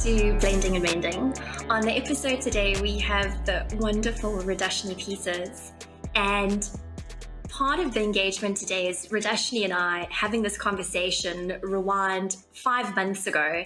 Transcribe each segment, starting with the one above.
to Blending and Mending. On the episode today, we have the wonderful Rudashni Peters. And part of the engagement today is Radashni and I having this conversation rewind 5 months ago.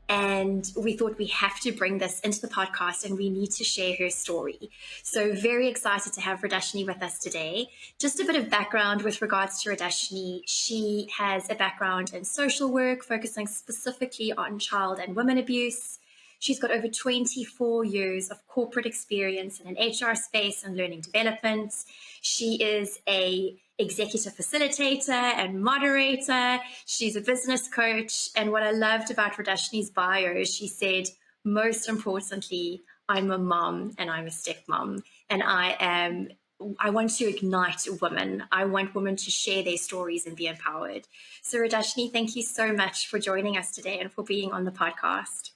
And we thought we have to bring this into the podcast and we need to share her story. So very excited to have Rudashni with us today. Just a bit of background with regards to Rudashni. She has a background in social work, focusing specifically on child and women abuse. She's got over 24 years of corporate experience in an HR space and learning development. She is a executive facilitator and moderator. She's a business coach. And what I loved about Rudashni's bio is she said, most importantly, I'm a mom and I'm a stepmom. And I want to ignite women. I want women to share their stories and be empowered. So Rudashni, thank you so much for joining us today and for being on the podcast.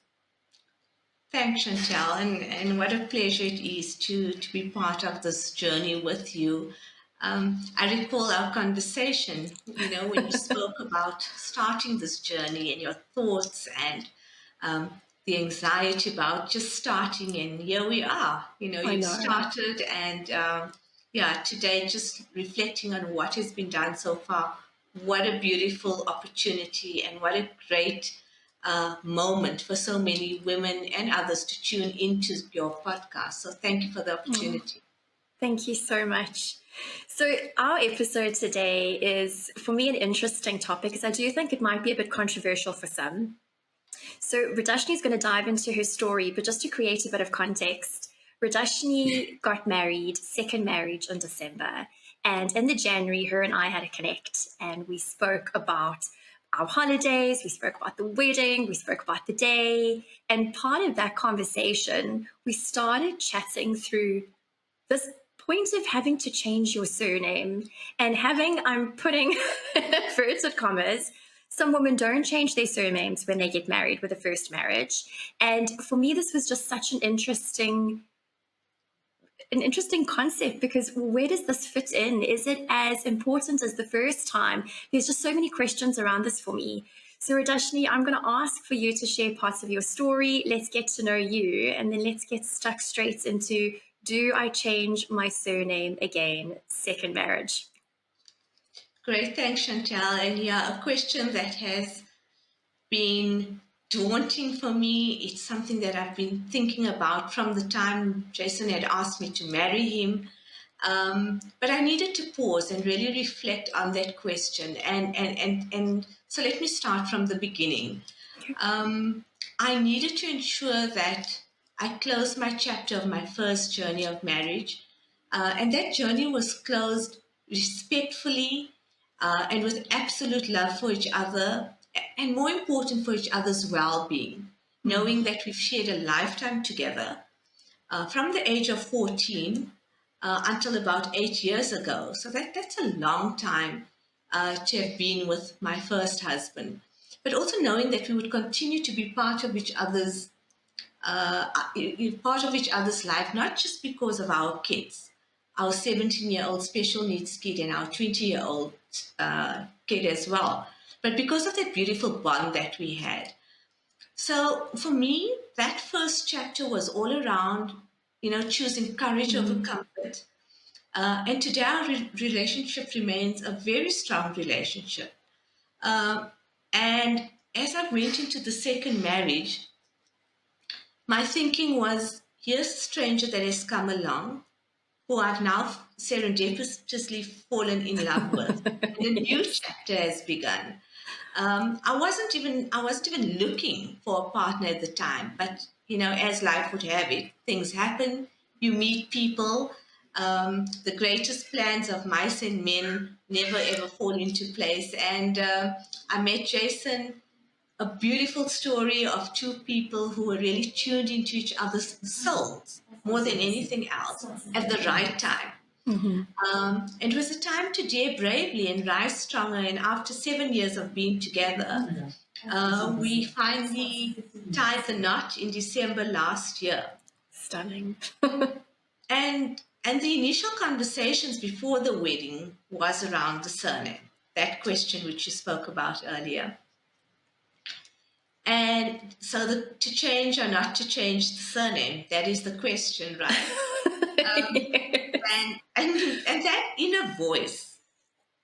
Thanks, Chantal, and what a pleasure it is to be part of this journey with you. I recall our conversation, when you spoke about starting this journey and your thoughts and the anxiety about just starting, and here we are. You started, and today just reflecting on what has been done so far. What a beautiful opportunity and what a great moment for so many women and others to tune into your podcast. So thank you for the opportunity. Thank you so much. So our episode today is, for me, an interesting topic because I do think it might be a bit controversial for some. So Rudashni is going to dive into her story, but just to create a bit of context, Rudashni got married, second marriage in December. And in the January, her and I had a connect and we spoke about our holidays, we spoke about the wedding, we spoke about the day. And part of that conversation, we started chatting through this point of having to change your surname and I'm putting inverted commas, some women don't change their surnames when they get married with a first marriage. And for me, this was just such an interesting concept because where does this fit in? Is it as important as the first time? There's just so many questions around this for me. So Radashni, I'm going to ask for you to share parts of your story. Let's get to know you and then let's get stuck straight into, do I change my surname again, second marriage? Great, thanks Chantal. And a question that has been daunting for me. It's something that I've been thinking about from the time Jason had asked me to marry him. But I needed to pause and really reflect on that question. And so let me start from the beginning. I needed to ensure that I closed my chapter of my first journey of marriage. And that journey was closed respectfully and with absolute love for each other, and more important, for each other's well-being, knowing that we've shared a lifetime together from the age of 14 until about 8 years ago. So that's a long time to have been with my first husband, but also knowing that we would continue to be part of each other's life, not just because of our kids, our 17-year-old special needs kid and our 20-year-old kid as well, but because of that beautiful bond that we had. So for me, that first chapter was all around, choosing courage over comfort. And today our relationship remains a very strong relationship. And as I went into the second marriage, my thinking was, here's a stranger that has come along, who I've now serendipitously fallen in love with. And a new chapter has begun. I wasn't even looking for a partner at the time, but as life would have it, things happen. You meet people. The greatest plans of mice and men never ever fall into place. And I met Jason, a beautiful story of two people who were really tuned into each other's souls more than anything else at the right time. It was a time to dare bravely and rise stronger. And after 7 years of being together, we finally tied the knot in December last year. Stunning. And the initial conversations before the wedding was around the surname, that question which you spoke about earlier. And so to change or not to change the surname, that is the question, right? And that inner voice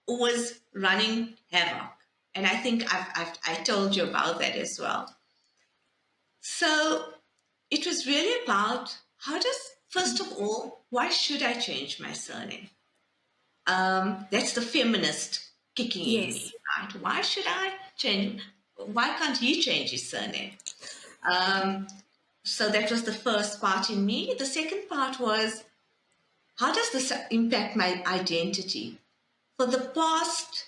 was running havoc. And I think I told you about that as well. So it was really about first of all, why should I change my surname? That's the feminist kicking in Yes. me, right? Why should I change? Why can't he change his surname? So that was the first part in me. The second part was, how does this impact my identity? For the past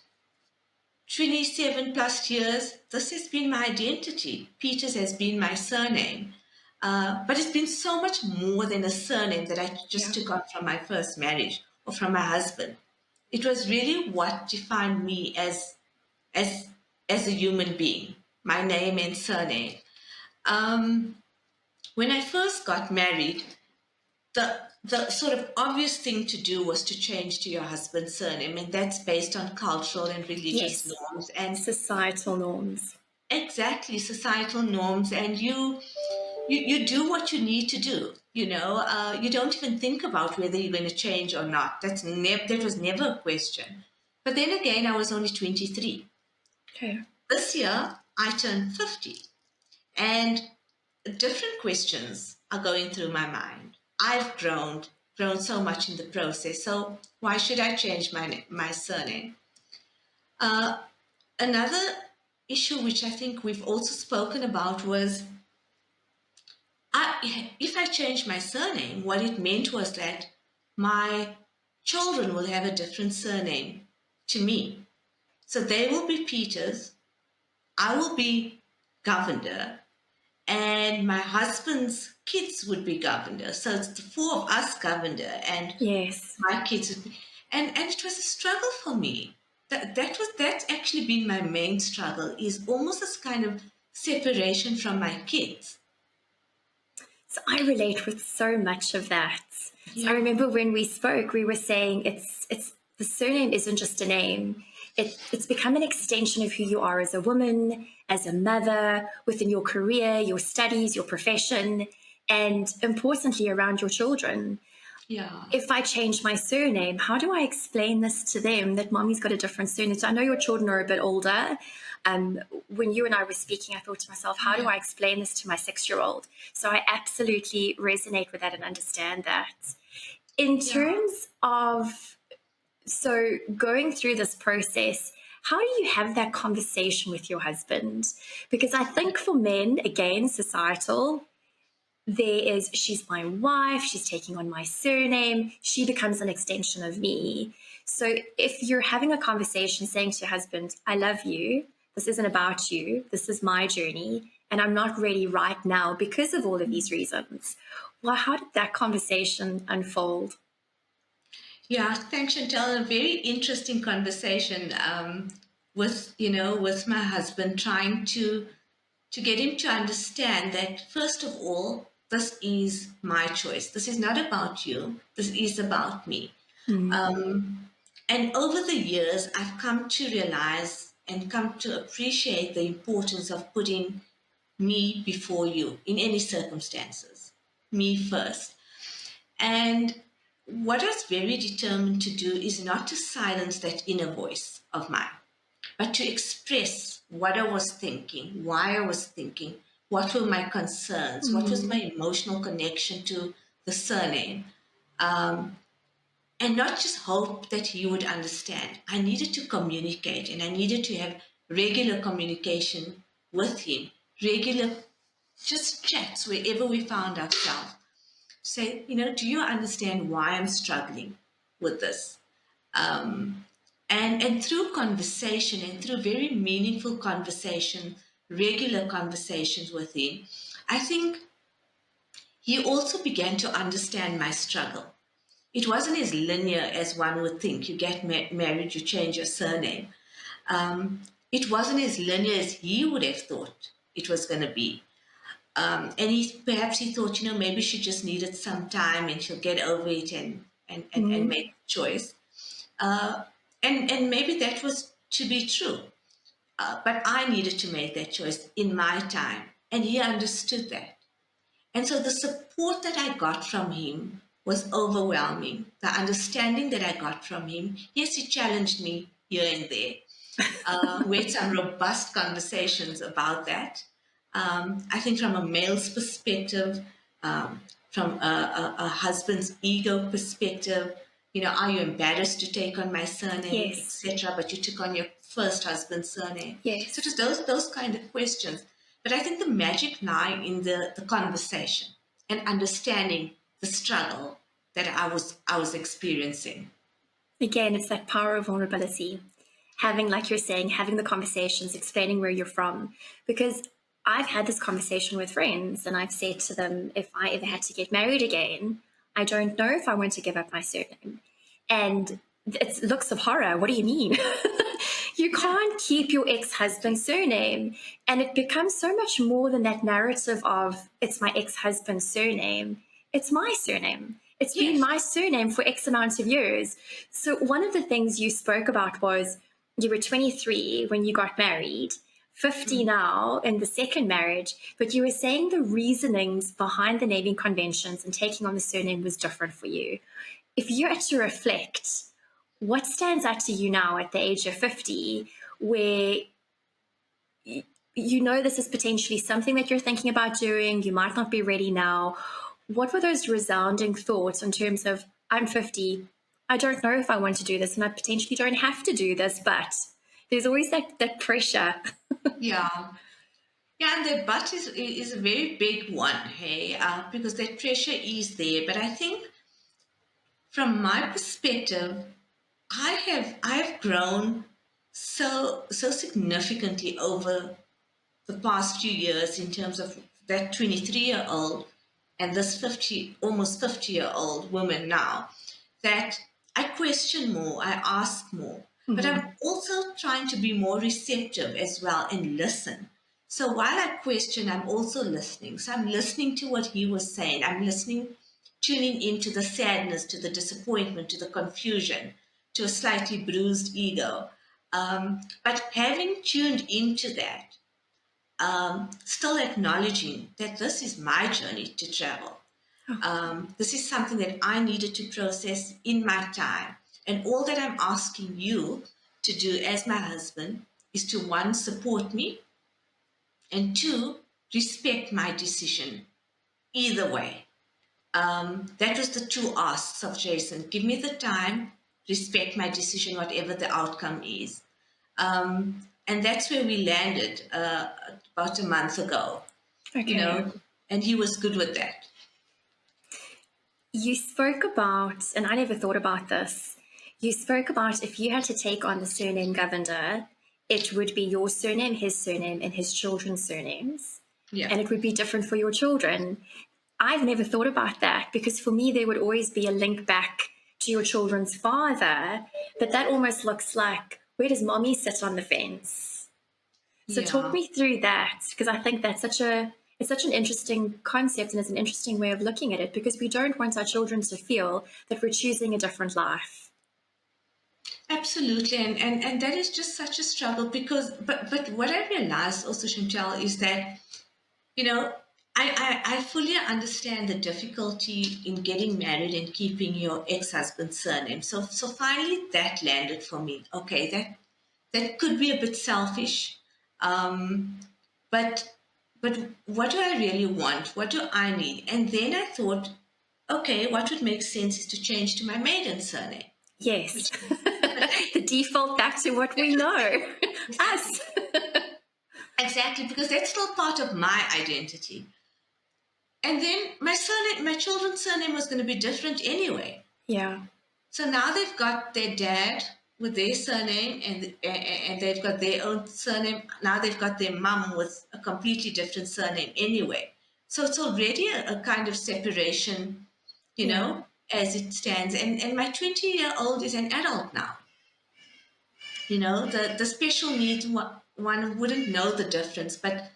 27 plus years, this has been my identity. Peters has been my surname. But it's been so much more than a surname that I just took on from my first marriage or from my husband. It was really what defined me as as a human being, my name and surname. Um, when I first got married, the sort of obvious thing to do was to change to your husband's surname, and that's based on cultural and religious Yes. norms and Societal norms. exactly societal norms. And you do what you need to do. You don't even think about whether you're going to change or not. That was never a question. But then again, I was only 23. Okay. This year, I turned 50, and different questions are going through my mind. I've grown so much in the process. So why should I change my surname? Uh, Another issue which I think we've also spoken about was, if I change my surname, what it meant was that my children will have a different surname to me. So they will be Peters, I will be Governor, and my husband's kids would be Governor. So it's the four of us Governor, and Yes. my kids would be. And it was a struggle for me. That's actually been my main struggle, is almost this kind of separation from my kids. So I relate with so much of that. So I Yeah. remember when we spoke, we were saying it's the surname isn't just a name. It's become an extension of who you are as a woman, as a mother, within your career, your studies, your profession, and importantly around your children. Yeah. If I change my surname, how do I explain this to them that mommy's got a different surname? So I know your children are a bit older. When you and I were speaking, I thought to myself, how do Yeah. I explain this to my 6-year-old? So I absolutely resonate with that and understand that. In Yeah. terms of, so going through this process, how do you have that conversation with your husband? Because I think for men, again, societal, there is, she's my wife, she's taking on my surname, she becomes an extension of me. So if you're having a conversation saying to your husband, I love you, this isn't about you, this is my journey, and I'm not ready right now because of all of these reasons. Well, how did that conversation unfold? Yeah, thanks, Chantel. A very interesting conversation with my husband, trying to get him to understand that, first of all, this is my choice. This is not about you. This is about me. Mm. And over the years, I've come to realize and come to appreciate the importance of putting me before you in any circumstances. Me first. And what I was very determined to do is not to silence that inner voice of mine, but to express what I was thinking, why I was thinking, what were my concerns, what was my emotional connection to the surname, and not just hope that he would understand. I needed to communicate, and I needed to have regular communication with him, regular just chats wherever we found ourselves. Say, do you understand why I'm struggling with this? And through conversation and through very meaningful conversation, regular conversations with him, I think he also began to understand my struggle. It wasn't as linear as one would think. You get married, you change your surname. It wasn't as linear as he would have thought it was going to be. And perhaps he thought, maybe she just needed some time and she'll get over it and make a choice. And maybe that was to be true. But I needed to make that choice in my time. And he understood that. And so the support that I got from him was overwhelming. The understanding that I got from him, yes, he challenged me here and there. We had some robust conversations about that. I think from a male's perspective, from a husband's ego perspective, are you embarrassed to take on my surname, Yes. etc.? But you took on your first husband's surname. Yes. So just those kind of questions. But I think the magic lie in the conversation and understanding the struggle that I was experiencing. Again, it's that power of vulnerability. Having, like you're saying, having the conversations, explaining where you're from. Because I've had this conversation with friends and I've said to them, if I ever had to get married again, I don't know if I want to give up my surname. And it's looks of horror. What do you mean? You can't keep your ex-husband's surname. And it becomes so much more than that narrative of it's my ex-husband's surname. It's my surname. It's been Yes. my surname for X amount of years. So one of the things you spoke about was you were 23 when you got married, 50 now in the second marriage, but you were saying the reasonings behind the naming conventions and taking on the surname was different for you. If you had to reflect, what stands out to you now at the age of 50 where you know this is potentially something that you're thinking about doing, you might not be ready now? What were those resounding thoughts in terms of, I'm 50, I don't know if I want to do this and I potentially don't have to do this, but there's always that pressure. Yeah. Yeah, and the but is a very big one, hey, because that pressure is there. But I think from my perspective, I have grown so significantly over the past few years in terms of that 23-year-old and this 50 almost 50-year-old woman now, that I question more, I ask more, but I'm also trying to be more receptive as well and listen. So while I question, I'm also listening. So I'm listening to what he was saying. I'm listening, tuning into the sadness, to the disappointment, to the confusion, to a slightly bruised ego. But having tuned into that, still acknowledging that this is my journey to travel. This is something that I needed to process in my time. And all that I'm asking you to do as my husband is to, one, support me, and two, respect my decision either way. That was the two asks of Jason. Give me the time, respect my decision, whatever the outcome is. And that's where we landed about a month ago, Okay. and he was good with that. You spoke about, and I never thought about this, you spoke about if you had to take on the surname Govender, it would be your surname, and his children's surnames. Yeah. And it would be different for your children. I've never thought about that because for me, there would always be a link back to your children's father. But that almost looks like, where does mommy sit on the fence? So talk Yeah. me through that, because I think that's it's such an interesting concept and it's an interesting way of looking at it, because we don't want our children to feel that we're choosing a different life. Absolutely, and that is just such a struggle because, but what I realized also, Chantel, is that, you know, I fully understand the difficulty in getting married and keeping your ex-husband's surname. So finally that landed for me. Okay, that could be a bit selfish, um, but but what do I really want? What do I need? And then I thought, okay, what would make sense is to change to my maiden surname, Yes. which The default back to what we know. Us. exactly, because that's still part of my identity. And then my surname, my children's surname was going to be different anyway. Yeah. So now they've got their dad with their surname, and they've got their own surname. Now they've got their mum with a completely different surname anyway. So it's already a kind of separation, Yeah. as it stands. And my 20-year-old is an adult now. The special needs one wouldn't know the difference, but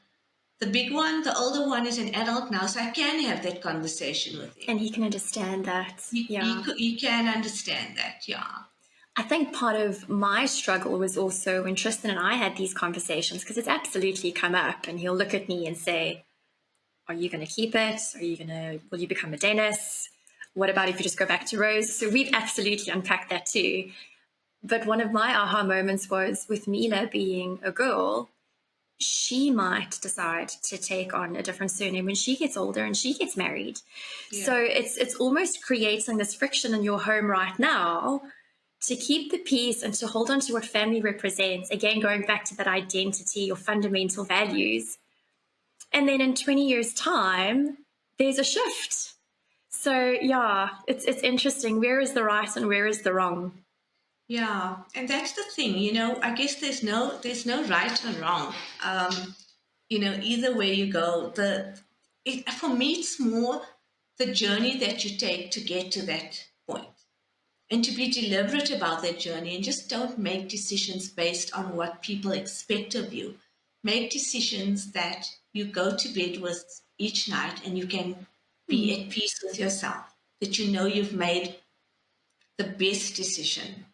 the big one, the older one, is an adult now, so I can have that conversation with him. And he can understand that. He Yeah. can understand that, yeah. I think part of my struggle was also when Tristan and I had these conversations, because it's absolutely come up, and he'll look at me and say, are you going to keep it? Will you become a Dennis? What about if you just go back to Rose? So we've absolutely unpacked that too. But one of my aha moments was with Mila being a girl, she might decide to take on a different surname when she gets older and she gets married. Yeah. So it's almost creating this friction in your home right now to keep the peace and to hold on to what family represents. Again, going back to that identity, your fundamental values. And then in 20 years' time, there's a shift. So yeah, it's interesting. Where is the right and where is the wrong? Yeah, and that's the thing, I guess there's no right or wrong. Either way you go, for me it's more the journey that you take to get to that point, and to be deliberate about that journey, and just don't make decisions based on what people expect of you. Make decisions that you go to bed with each night and you can be at peace with yourself, that you know you've made the best decision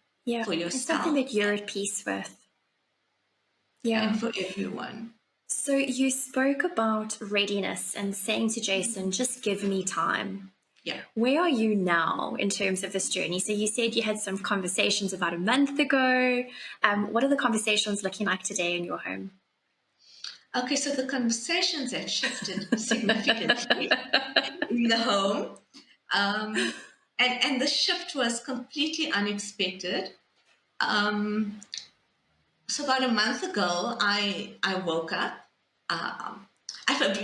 for yourself. It's something that you're at peace with. Yeah. And for everyone. So you spoke about readiness and saying to Jason, just give me time. Yeah. Where are you now in terms of this journey? So you said you had some conversations about a month ago. What are the conversations looking like today in your home? Okay, so the conversations have shifted significantly in the home. And the shift was completely unexpected. So about a month ago, I woke up.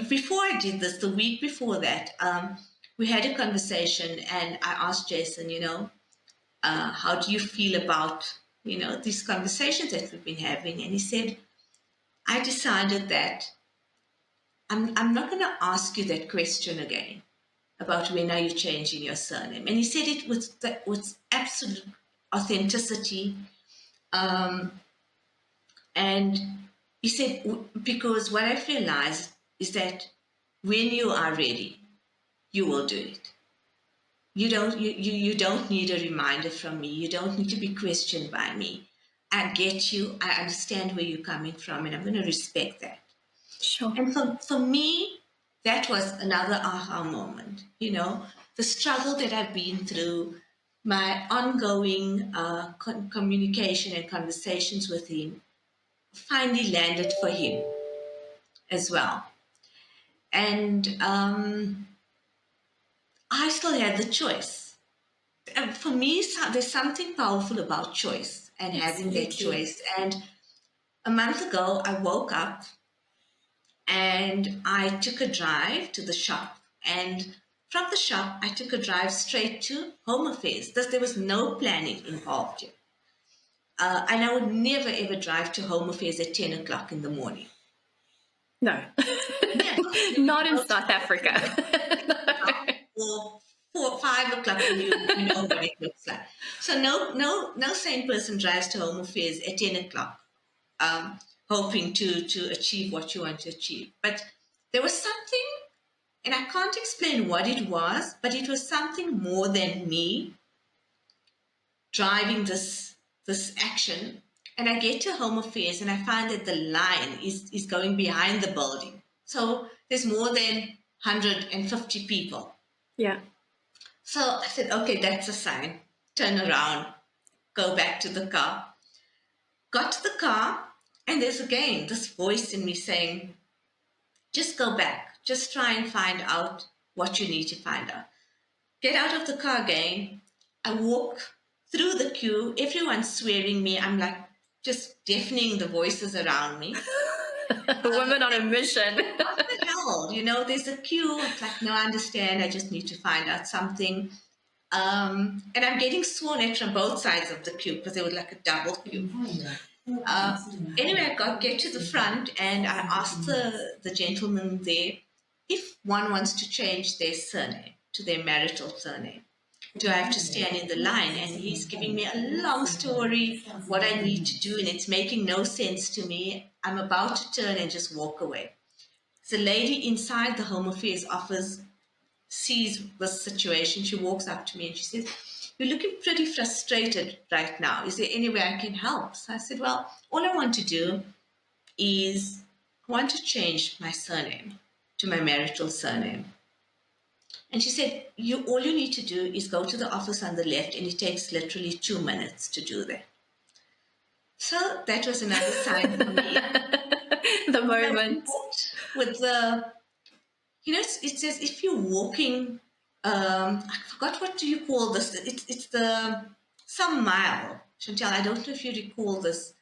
Before I did this, the week before that, we had a conversation, and I asked Jason, how do you feel about, these conversations that we've been having? And he said, I decided that I'm not going to ask you that question again about when are you changing your surname. And he said it with absolute authenticity. And he said, because what I've realized is that when you are ready, you will do it. You don't need a reminder from me. You don't need to be questioned by me. I get you. I understand where you're coming from, and I'm going to respect that. Sure. And for me, that was another aha moment. The struggle that I've been through, my ongoing communication and conversations with him, finally landed for him as well. And I still had the choice. And for me, there's something powerful about choice and having that choice. And a month ago, I woke up and I took a drive to the shop. And from the shop, I took a drive straight to Home Affairs. There was no planning involved here. And I would never, ever drive to Home Affairs at 10 o'clock in the morning. No. Not in South Africa. Or 4 or 5 o'clock when you know what it looks like. So no sane person drives to Home Affairs at 10 o'clock, hoping to achieve what you want to achieve. But there was something, and I can't explain what it was, but it was something more than me driving this action. And I get to Home Affairs and I find that the line is going behind the building. So there's more than 150 people. Yeah. So I said, okay, that's a sign. Turn around, go back to the car. Got to the car, and there's again this voice in me saying, just go back. Just try and find out what you need to find out. Get out of the car again. I walk through the queue. Everyone's swearing me. I'm like just deafening the voices around me. A woman on a mission. What the hell? There's a queue. It's like, no, I understand. I just need to find out something. And I'm getting sworn at from both sides of the queue because they were like a double queue. Anyway, I get to the front and I asked the gentleman there if one wants to change their surname to their marital surname. Do I have to stand in the line? And he's giving me a long story, what I need to do, and it's making no sense to me. I'm about to turn and just walk away. The lady inside the Home Affairs office sees this situation. She walks up to me and she says, you're looking pretty frustrated right now. Is there any way I can help? So I said, well, all I want to do is I want to change my surname to my marital surname. And she said, all you need to do is go to the office on the left, and it takes literally 2 minutes to do that. So that was another sign for me. The moment. With the, it's as if you're walking, I forgot, what do you call this? It's the, some mile. Chantal, I don't know if you recall this,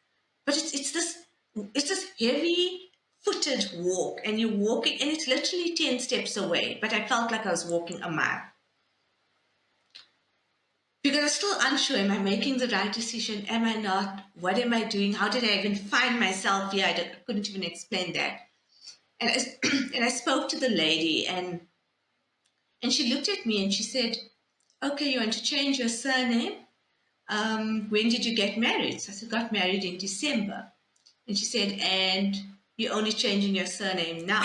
but it's this heavy footed walk, and you're walking, and it's literally 10 steps away, but I felt like I was walking a mile. Because I was still unsure, am I making the right decision? Am I not? What am I doing? How did I even find myself here? I couldn't even explain that. And and I spoke to the lady, and she looked at me and she said, okay, you want to change your surname? When did you get married? So I said, got married in December. And she said, and you're only changing your surname now.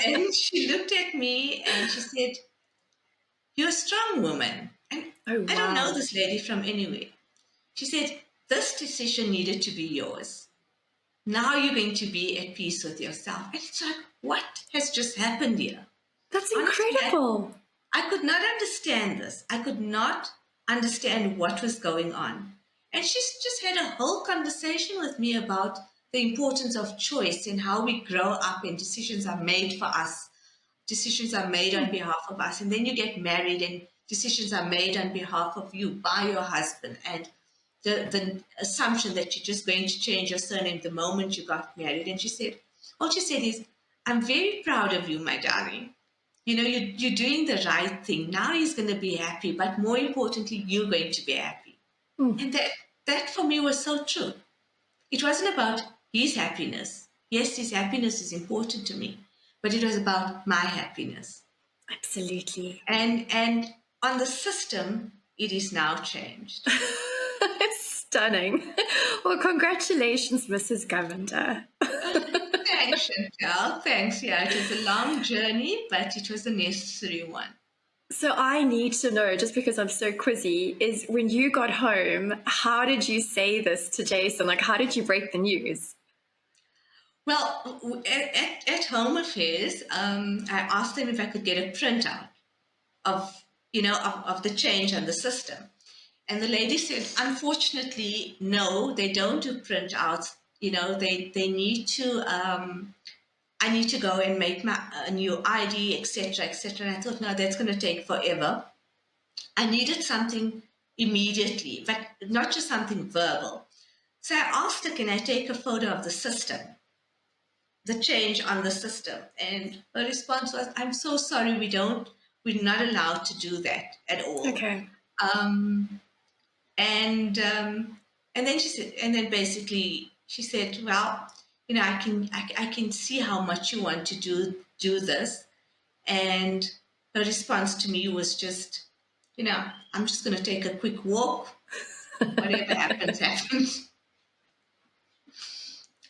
And she looked at me and she said, you're a strong woman. And Oh, wow. I don't know this lady from anywhere. She said, this decision needed to be yours. Now you're going to be at peace with yourself. And it's like, what has just happened here? That's incredible. Honestly, I could not understand this. I could not understand what was going on. And she's just had a whole conversation with me about the importance of choice and how we grow up and decisions are made for us. Decisions are made on behalf of us. And then you get married and decisions are made on behalf of you by your husband. And the assumption that you're just going to change your surname the moment you got married. And she said, all she said is, I'm very proud of you, my darling. You're doing the right thing. Now he's going to be happy, but more importantly, you're going to be happy. And that for me was so true. It wasn't about his happiness. Yes, his happiness is important to me, but it was about my happiness. Absolutely. And on the system, it is now changed. Stunning. Well, congratulations, Mrs. Govender. Thanks, Chantal. Thanks. Yeah, it was a long journey, but it was a necessary one. So I need to know, just because I'm so quizzy, is when you got home, how did you say this to Jason? Like, how did you break the news? Well, at home affairs, I asked them if I could get a printout of the change on the system. And the lady said, unfortunately, no, they don't do printouts. They need to, I need to go and make a new ID, etc., etc. And I thought, no, that's going to take forever. I needed something immediately, but not just something verbal. So I asked her, can I take a photo of the system, the change on the system? And her response was, I'm so sorry, we're not allowed to do that at all. Okay. And then she said, and then basically she said, well, I can see how much you want to do this. And her response to me was just, I'm just going to take a quick walk. Whatever happens, happens.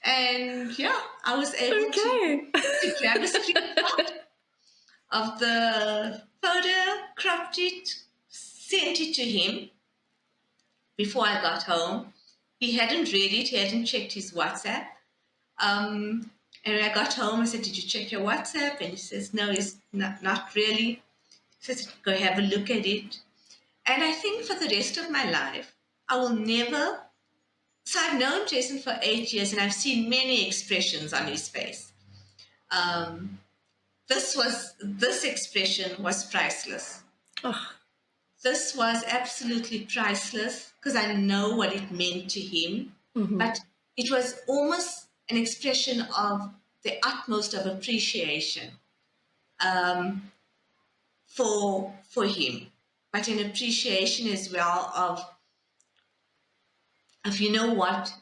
And yeah, I was able to grab a screenshot of the photo, cropped it, sent it to him before I got home. He hadn't read it. He hadn't checked his WhatsApp. And when I got home, I said, did you check your WhatsApp? And he says, no, it's not really. He says, go have a look at it. And I think for the rest of my life, I will never... So I've known Jason for 8 years, and I've seen many expressions on his face. This expression was priceless. Oh. This was absolutely priceless because I know what it meant to him. Mm-hmm. But it was almost an expression of the utmost of appreciation for him, but an appreciation as well of you know what,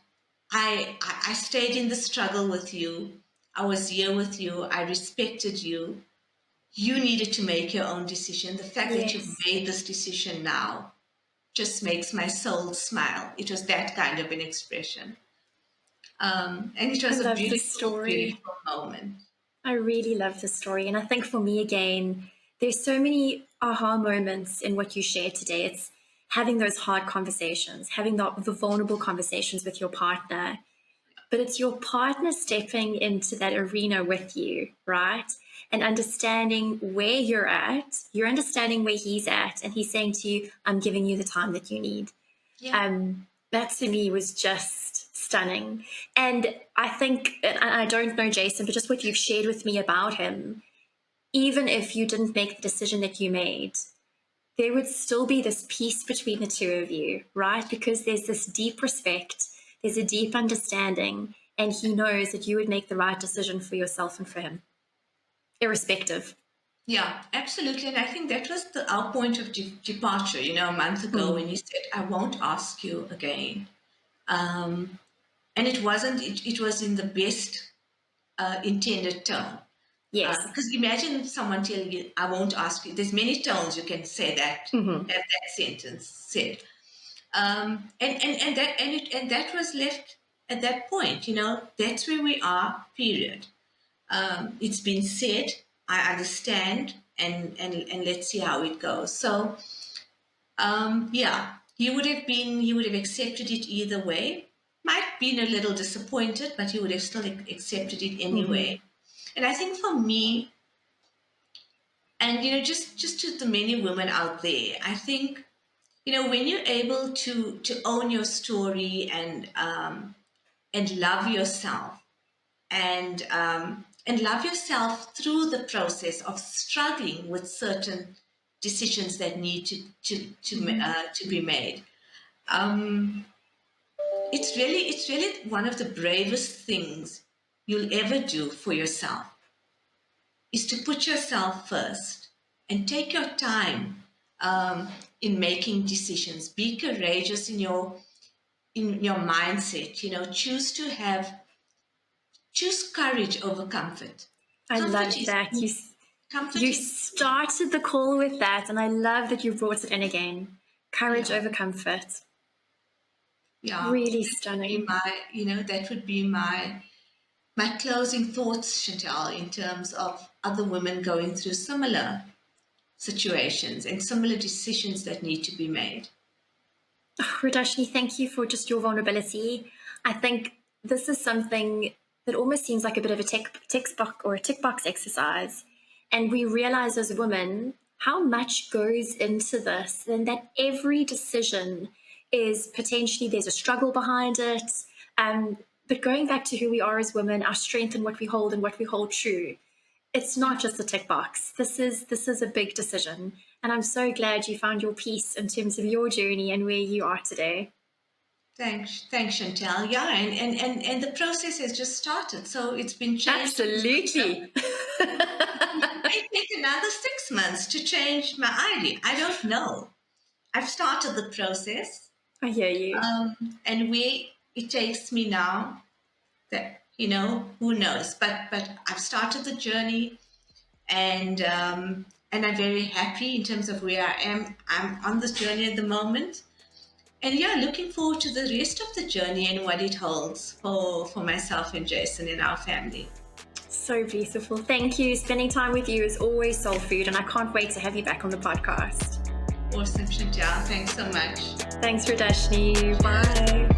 I stayed in the struggle with you. I was here with you. I respected you. You needed to make your own decision. The fact that you've made this decision now just makes my soul smile. It was that kind of an expression. And it was a beautiful, beautiful moment. I really love the story. And I think for me, again, there's so many aha moments in what you shared today. It's having those hard conversations, having the vulnerable conversations with your partner. But it's your partner stepping into that arena with you, right? And understanding where you're understanding where he's at, and he's saying to you, I'm giving you the time that you need. Yeah. That to me was just stunning. And I think, and I don't know Jason, but just what you've shared with me about him, even if you didn't make the decision that you made, there would still be this peace between the two of you, right? Because there's this deep respect, there's a deep understanding, and he knows that you would make the right decision for yourself and for him, irrespective. Yeah, absolutely. And I think that was our point of departure, a month ago when he said, I won't ask you again. And it wasn't, it was in the best intended tone. Yes. Because imagine someone telling you, I won't ask you. There's many tones you can say that, have that sentence said. And that was left at that point, that's where we are, period. It's been said, I understand, and let's see how it goes. So, yeah, he would have accepted it either way. Might have been a little disappointed, but he would have still accepted it anyway. And I think for me, and just to the many women out there, I think when you're able to own your story and love yourself and love yourself through the process of struggling with certain decisions that need to be made. It's really one of the bravest things you'll ever do for yourself is to put yourself first and take your time in making decisions. Be courageous in your mindset. Choose courage over comfort. I love that. You started the call with that, and I love that you brought it in again. Courage over comfort. Yeah, really stunning. That would be my closing thoughts, Chantal, in terms of other women going through similar situations and similar decisions that need to be made. Oh, Rudashni, thank you for just your vulnerability. I think this is something that almost seems like a bit of a tick box exercise. And we realize as women how much goes into this, and that every decision is potentially, there's a struggle behind it. But going back to who we are as women, our strength and what we hold true, it's not just a tick box. This is a big decision. And I'm so glad you found your peace in terms of your journey and where you are today. Thanks, Chantal. Yeah, and the process has just started, so it's been changed. Absolutely. It may take another 6 months to change my ID. I don't know. I've started the process. I hear you. And where it takes me now, that who knows? But I've started the journey, and I'm very happy in terms of where I am. I'm on this journey at the moment. And yeah, looking forward to the rest of the journey and what it holds for myself and Jason and our family. So beautiful. Thank you. Spending time with you is always soul food, and I can't wait to have you back on the podcast. Awesome, Chantal. Thanks so much. Thanks, Radashni. Bye.